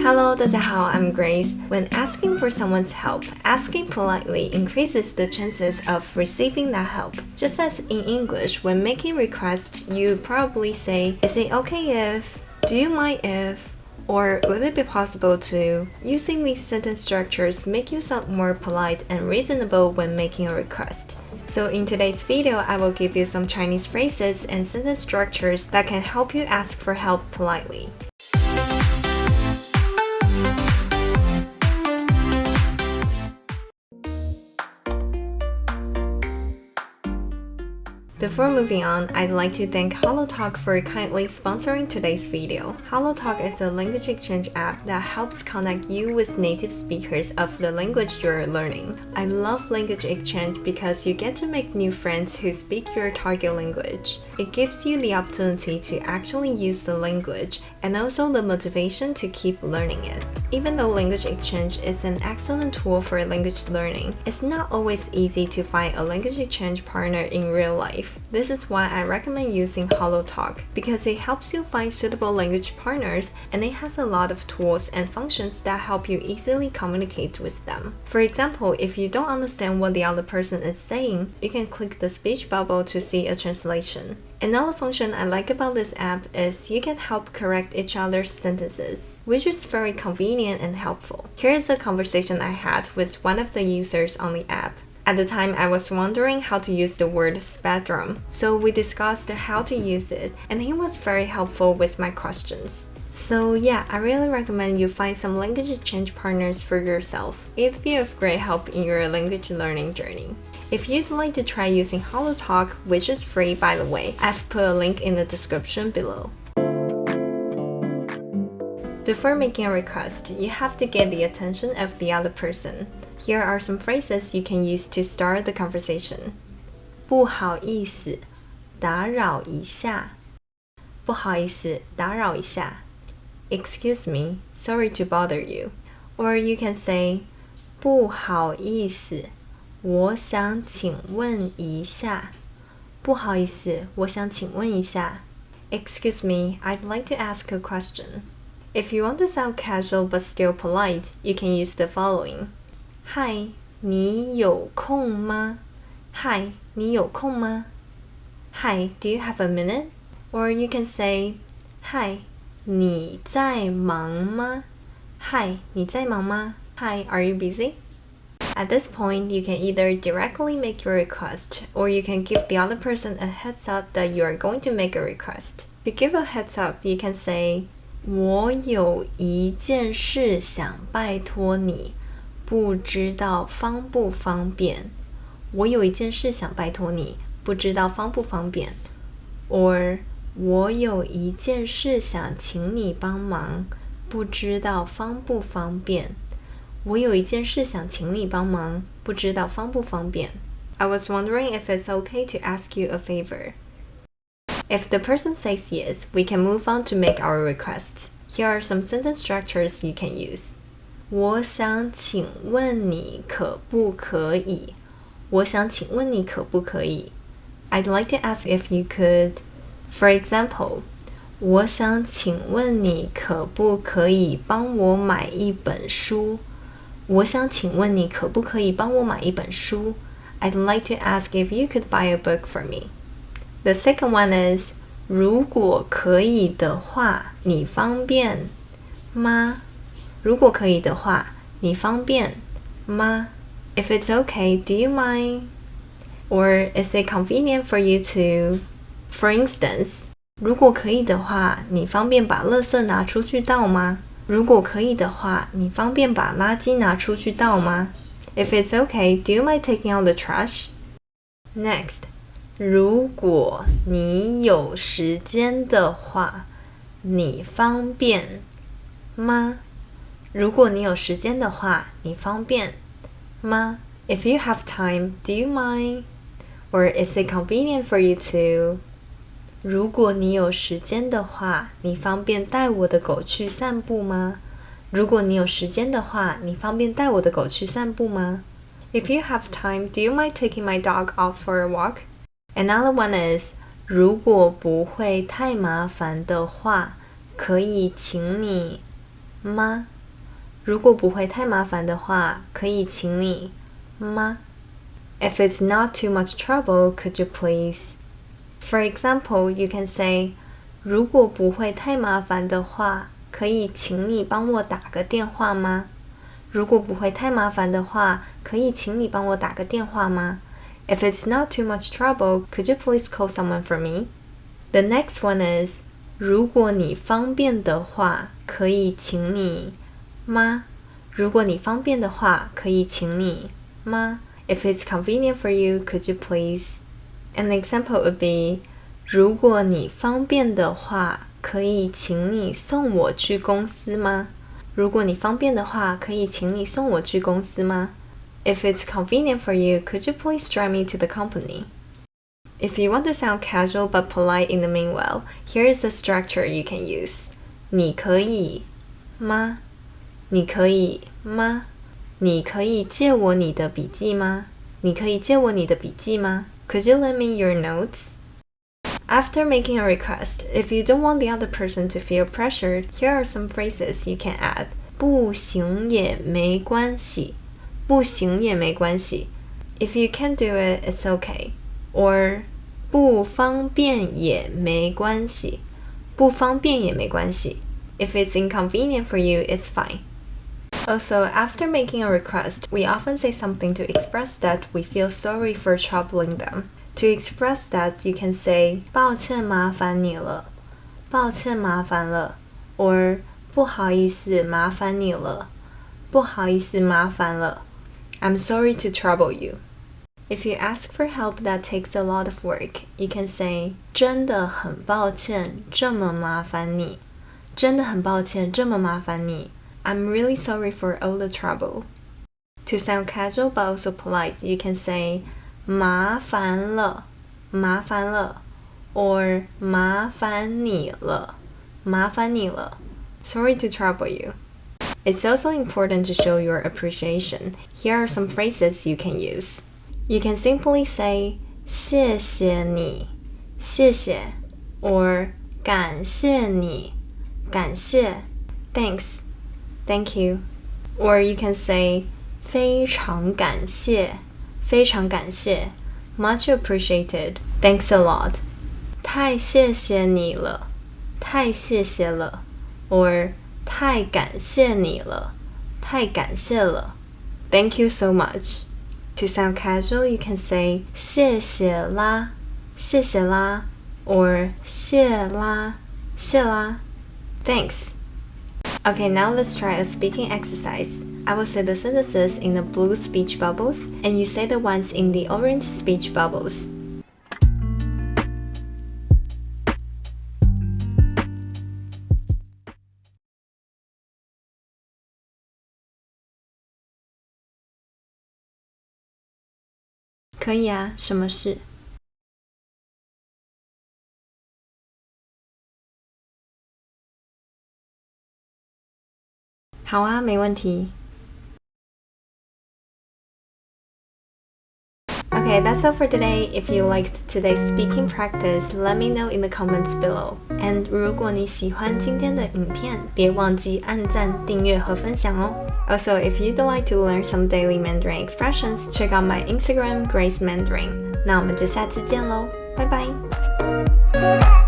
Hello, 大家好, I'm Grace. When asking for someone's help, asking politely increases the chances of receiving that help. Just as in English, when making requests, you probably say, is it okay if? Do you mind if? Or would it be possible to? Using these sentence structures make you sound more polite and reasonable when making a request. So in today's video, I will give you some Chinese phrases and sentence structures that can help you ask for help politely. Before moving on, I'd like to thank HelloTalk for kindly sponsoring today's video. HelloTalk is a language exchange app that helps connect you with native speakers of the language you're learning. I love language exchange because you get to make new friends who speak your target language. It gives you the opportunity to actually use the language and also the motivation to keep learning it. Even though language exchange is an excellent tool for language learning, it's not always easy to find a language exchange partner in real life. This is why I recommend using HelloTalk, because it helps you find suitable language partners and it has a lot of tools and functions that help you easily communicate with them. For example, if you don't understand what the other person is saying, you can click the speech bubble to see a translation. Another function I like about this app is you can help correct each other's sentences, which is very convenient and helpful. Here is a conversation I had with one of the users on the app. At the time, I was wondering how to use the word spectrum, so we discussed how to use it, and he was very helpful with my questions. So yeah, I really recommend you find some language exchange partners for yourself. It'd be of great help in your language learning journey. If you'd like to try using HelloTalk, which is free by the way, I've put a link in the description below. Before making a request, you have to get the attention of the other person. Here are some phrases you can use to start the conversation. 不好意思，打扰一下。不好意思，打扰一下。Excuse me, sorry to bother you. Or you can say, 不好意思，我想请问一下。不好意思，我想请问一下。Excuse me, I'd like to ask a question. If you want to sound casual but still polite, you can use the following. Hi, 你有空吗? Hi, 你有空吗? Hi, do you have a minute? Or you can say, Hi, 你在忙吗? Hi, 你在忙吗? Hi, are you busy? At this point, you can either directly make your request, or you can give the other person a heads up that you are going to make a request. To give a heads up, you can say, 我有一件事想拜托你。不知道方不方便？我有一件事想拜托你，不知道方不方便？ Or 我有一件事想请你帮忙，不知道方不方便？我有一件事想请你帮忙，不知道方不方便？ I was wondering if it's okay to ask you a favor. If the person says yes, we can move on to make our requests. Here are some sentence structures you can use. 我想请问你可不可以？我想请问你可不可以？ I'd like to ask if you could. For example, 我想请问你可不可以帮我买一本书？我想请问你可不可以帮我买一本书？ I'd like to ask if you could buy a book for me. The second one is, 如果可以的话，你方便吗？如果可以的话，你方便吗？ If it's okay, do you mind? Or is it convenient for you to? For instance, 如果可以的话，你方便把垃圾拿出去倒吗？如果可以的话，你方便把垃圾拿出去倒吗？ If it's okay, do you mind taking out the trash? Next, 如果你有时间的话，你方便吗？如果你有时间的话，你方便吗？ If you have time, do you mind? Or is it convenient for you to? 如果你有时间的话，你方便带我的狗去散步吗？如果你有时间的话，你方便带我的狗去散步吗？ If you have time, do you mind taking my dog out for a walk? Another one is, 如果不会太麻烦的话，可以请你吗？如果不会太麻烦的话，可以请你吗？ If it's not too much trouble, could you please? For example, you can say, 如果不会太麻烦的话，可以请你帮我打个电话吗？如果不会太麻烦的话，可以请你帮我打个电话吗？ If it's not too much trouble, could you please call someone for me? The next one is, 如果你方便的话，可以请你吗？如果你方便的话，可以请你吗？ If it's convenient for you, could you please? An example would be, 如果你方便的话，可以请你送我去公司吗？如果你方便的话，可以请你送我去公司吗？ If it's convenient for you, could you please drive me to the company? If you want to sound casual but polite in the meanwhile, here is a structure you can use. 你可以吗？你可以吗？你可以借我你的笔记吗？你可以借我你的笔记吗？ Could you lend me your notes? After making a request, if you don't want the other person to feel pressured, here are some phrases you can add. 不行也没关系。不行也没关系。If you can't do it, it's okay. Or 不方便也没关系。不方便也没关系。If it's inconvenient for you, it's fine. Also, after making a request, we often say something to express that we feel sorry for troubling them. To express that, you can say 抱歉麻烦你了。抱歉麻烦了。Or 不好意思麻烦你了。不好意思麻烦了。I'm sorry to trouble you. If you ask for help that takes a lot of work, you can say 真的很抱歉这么麻烦你。真的很抱歉这么麻烦你。I'm really sorry for all the trouble. To sound casual but also polite, you can say 麻烦了，麻烦了 or 麻烦你了，麻烦你了 Sorry to trouble you. It's also important to show your appreciation. Here are some phrases you can use. You can simply say 谢谢你，谢谢 or 感谢你，感谢 Thanks, thank you. Or you can say 非常感谢，非常感谢 Much appreciated. Thanks a lot. 太谢谢你了，太谢谢了 Or 太感谢你了，太感谢了 Thank you so much. To sound casual, you can say 谢谢啦，谢谢啦 Or 谢啦，谢啦 Thanks. Okay, now let's try a speaking exercise. I will say the sentences in the blue speech bubbles, and you say the ones in the orange speech bubbles. "可以啊，什么事？好啊，没问题。Okay, that's all for today. If you liked today's speaking practice, let me know in the comments below. And 如果你喜欢今天的影片，别忘记按赞、订阅和分享哦。Also, if you'd like to learn some daily Mandarin expressions, check out my Instagram, Grace Mandarin. 那我们就下次见喽，拜拜。